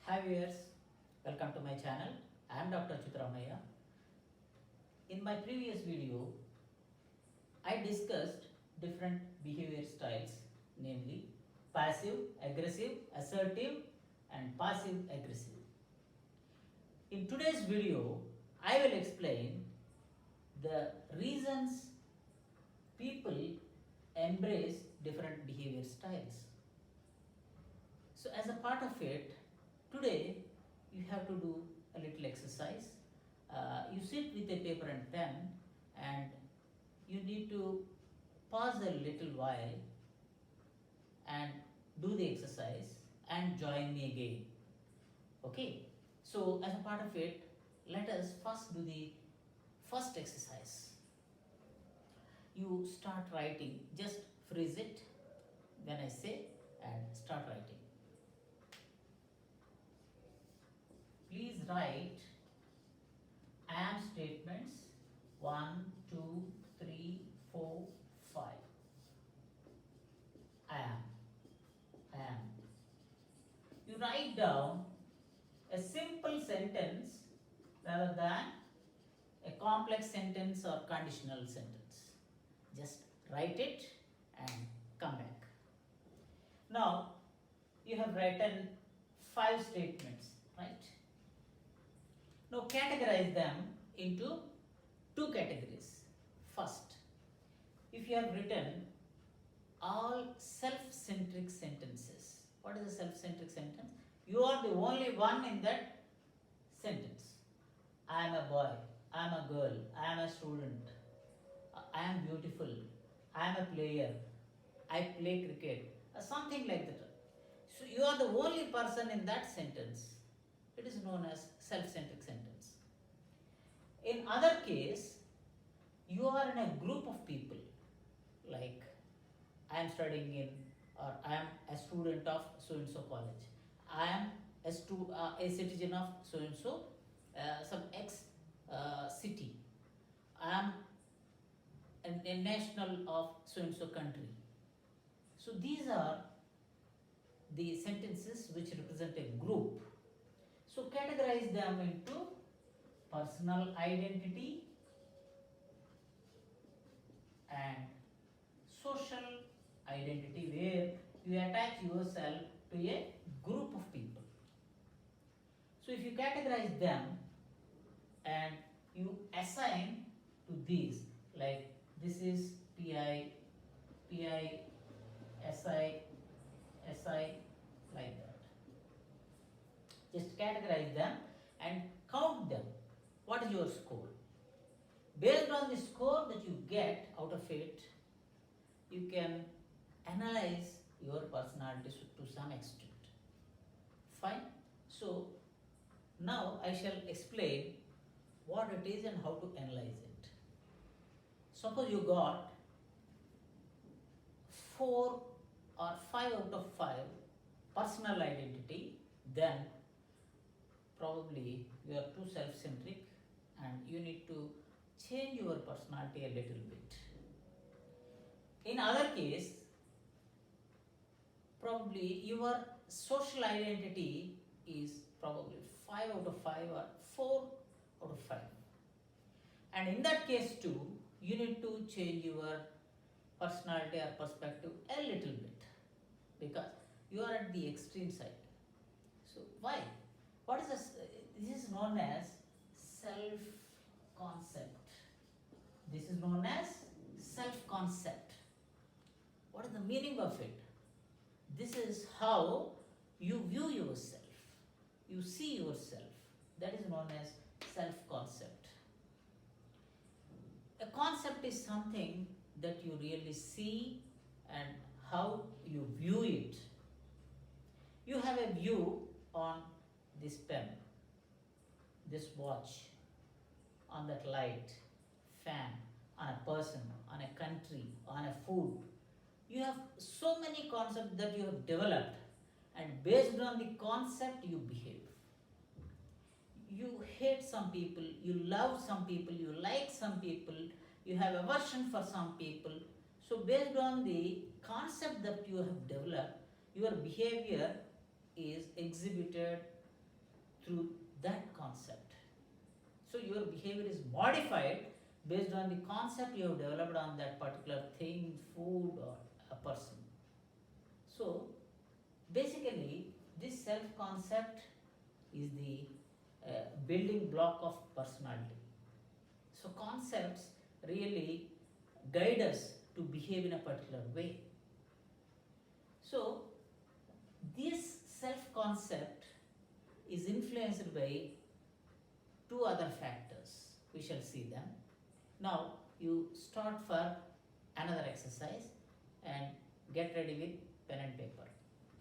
Hi viewers, welcome to my channel. I am Dr. Achut. In my previous video, I discussed different behavior styles, namely passive, aggressive, assertive and passive aggressive. In today's video, I will explain the reasons people embrace different behavior styles. So as a part of it, today you have to do a little exercise. You sit with a paper and pen and you need to pause a little while and do the exercise and join me again. Okay, so as a part of it, let us first do the first exercise. You start writing, just freeze it when I say and start writing. Please write I am statements 1, 2, 3, 4, 5. I am. You write down a simple sentence rather than a complex sentence or conditional sentence. Just write it and come back. Now you have written 5 statements, right? Now categorize them into 2 categories. First, if you have written all self-centric sentences. What is a self-centric sentence? You are the only one in that sentence. I am a boy, I am a girl, I am a student, I am beautiful, I am a player, I play cricket, something like that. So you are the only person in that sentence. It is known as self-centric sentence. In other case, you are in a group of people, like I am studying in, or I am a student of so-and-so college. I am a citizen of so-and-so, some X city. I am a national of so-and-so country. So these are the sentences which represent a group. So categorize them into personal identity and social identity, where you attach yourself to a group of people. So if you categorize them and you assign to these, like this is PI, SI, like that. Just categorize them and count them. What is your score? Based on the score that you get out of it, you can analyze your personality to some extent. Fine. So now I shall explain what it is and how to analyze it. Suppose you got 4 or 5 out of 5 personal identity, then probably you are too self-centric and you need to change your personality a little bit. In other case, probably your social identity is probably 5 out of 5 or 4 out of 5. And in that case too, you need to change your personality or perspective a little bit, because you are at the extreme side. So why? What is this? This is known as self-concept. This is known as self-concept. What is the meaning of it? This is how you view yourself. You see yourself. That is known as self-concept. A concept is something that you really see and how you view it. You have a view on this pen, this watch, on that light, fan, on a person, on a country, on a food. You have so many concepts that you have developed, and based on the concept you behave. You hate some people, you love some people, you like some people, you have aversion for some people. So based on the concept that you have developed, your behavior is exhibited through that concept. So your behavior is modified based on the concept you have developed on that particular thing, food, or a person. So basically, this self-concept is the building block of personality. So concepts really guide us to behave in a particular way. So this self-concept is influenced by two other factors. We shall see them. Now you start for another exercise and get ready with pen and paper.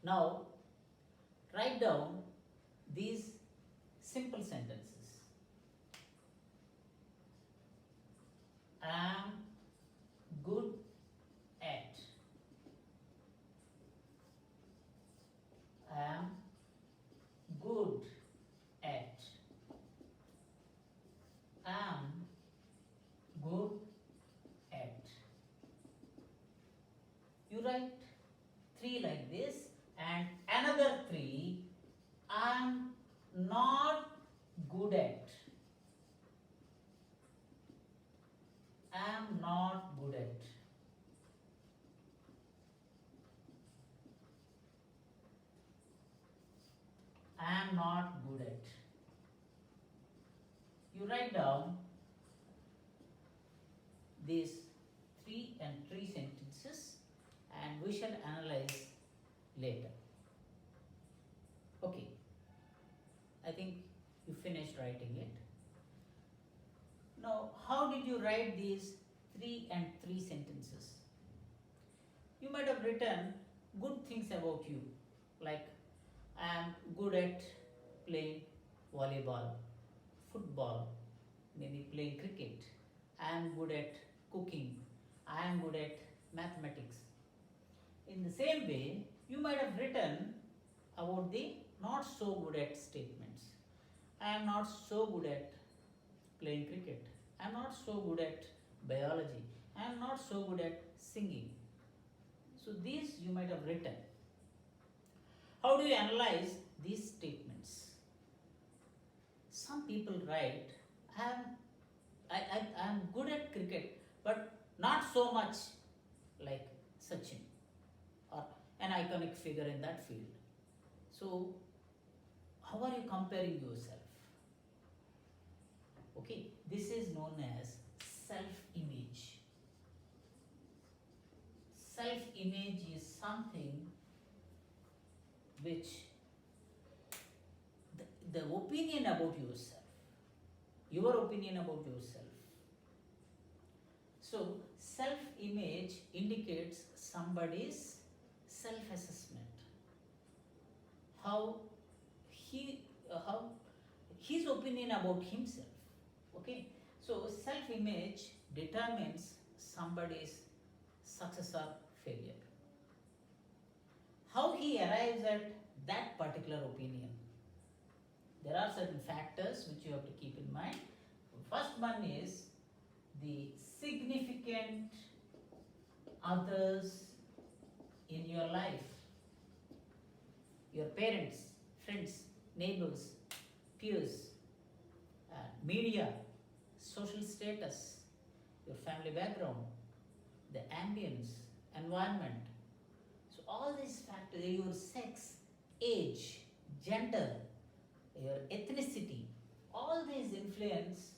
Now write down these simple sentences. I am good at. I am good at. I am good at. You write 3 like this and another 3. I am not good at. I am not good at. I am not good at. You write down these 3 and 3 sentences and we shall analyze later. Okay, I think you finished writing it. Now, how did you write these 3 and 3 sentences? You might have written good things about you, like I am good at playing volleyball, football, maybe playing cricket. I am good at cooking. I am good at mathematics. In the same way, you might have written about the not so good at statements. I am not so good at playing cricket. I am not so good at biology. I am not so good at singing. So these you might have written. How do you analyze these statements? Some people write, I am good at cricket, but not so much like Sachin or an iconic figure in that field. So how are you comparing yourself? Okay, this is known as self-image. Self-image is something which the opinion about yourself, your opinion about yourself. So self-image indicates somebody's self-assessment. How his opinion about himself. Okay, so self-image determines somebody's success or failure. How he arrives at that particular opinion. There are certain factors which you have to keep in mind. First one is the significant others in your life. Your parents, friends, neighbors, peers, media, social status, your family background, the ambience, environment. So all these factors, your sex, age, gender, your ethnicity, all these influence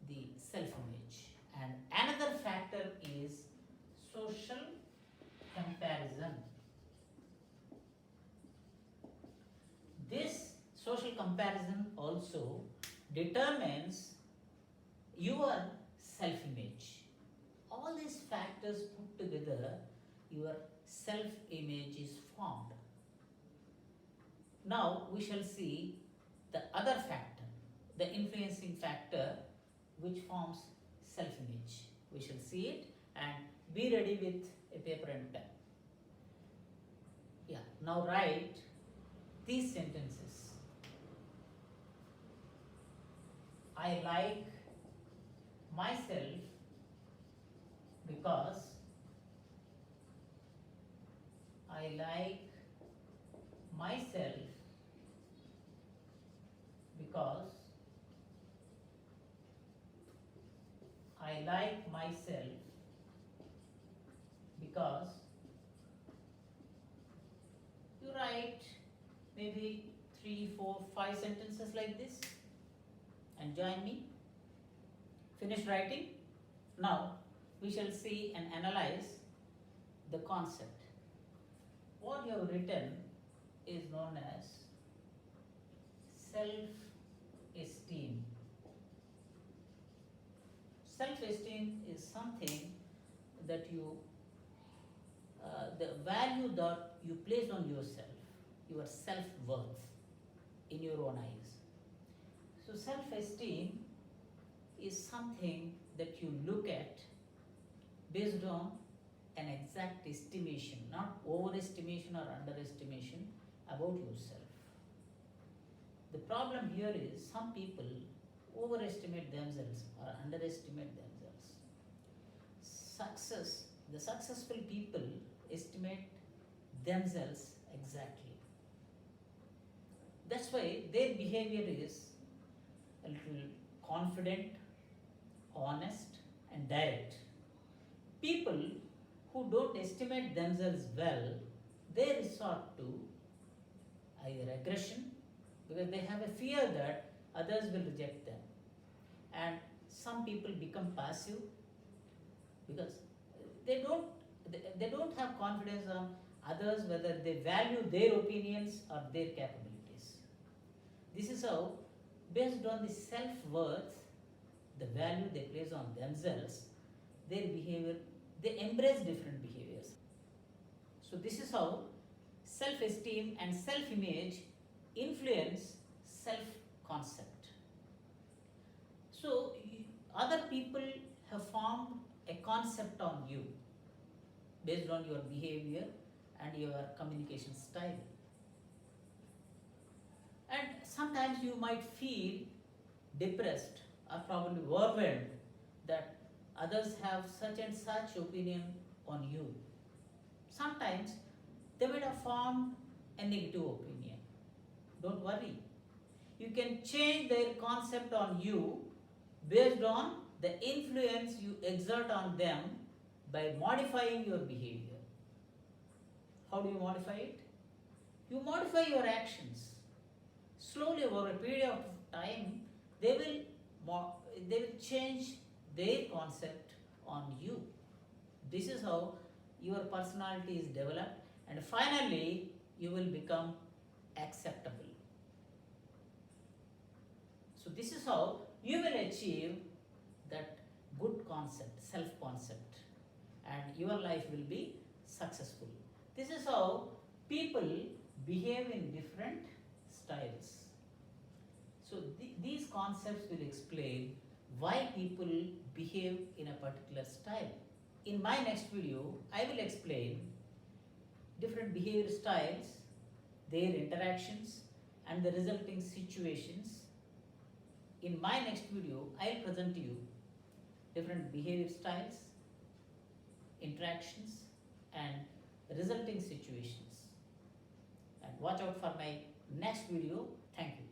the self-image. And another factor is social comparison. This social comparison also determines your self-image. All these factors put together, your self-image is formed. Now we shall see the other factor, the influencing factor which forms self-image. We shall see it and be ready with a paper and pen. Yeah, now write these sentences. I like myself because I like myself like myself because you write maybe 3, 4, 5 sentences like this and join me. Finish writing. Now we shall see and analyze the concept. What you have written is known as self-esteem. Self-esteem is something that the value that you place on yourself, your self-worth in your own eyes. So self-esteem is something that you look at based on an exact estimation, not overestimation or underestimation about yourself. The problem here is some people overestimate themselves or underestimate themselves. The successful people estimate themselves exactly. That's why their behavior is a little confident, honest, and direct. People who don't estimate themselves well, they resort to either aggression, because they have a fear that others will reject them, and some people become passive because they don't have confidence on others whether they value their opinions or their capabilities. This is how, based on the self-worth, the value they place on themselves, their behavior, they embrace different behaviors. So this is how self-esteem and self-image influence self-concept. So other people have formed a concept on you based on your behavior and your communication style. And sometimes you might feel depressed or probably overwhelmed that others have such and such opinion on you. Sometimes they might have formed a negative opinion. Don't worry. You can change their concept on you based on the influence you exert on them by modifying your behavior. How do you modify it? You modify your actions. Slowly, over a period of time, they will change their concept on you. This is how your personality is developed, and finally you will become acceptable. So this is how you will achieve that good concept, self-concept, and your life will be successful. This is how people behave in different styles. So these concepts will explain why people behave in a particular style. In my next video, I will explain different behavior styles, their interactions, and the resulting situations. In my next video, I will present to you different behavior styles, interactions, and resulting situations. And watch out for my next video. Thank you.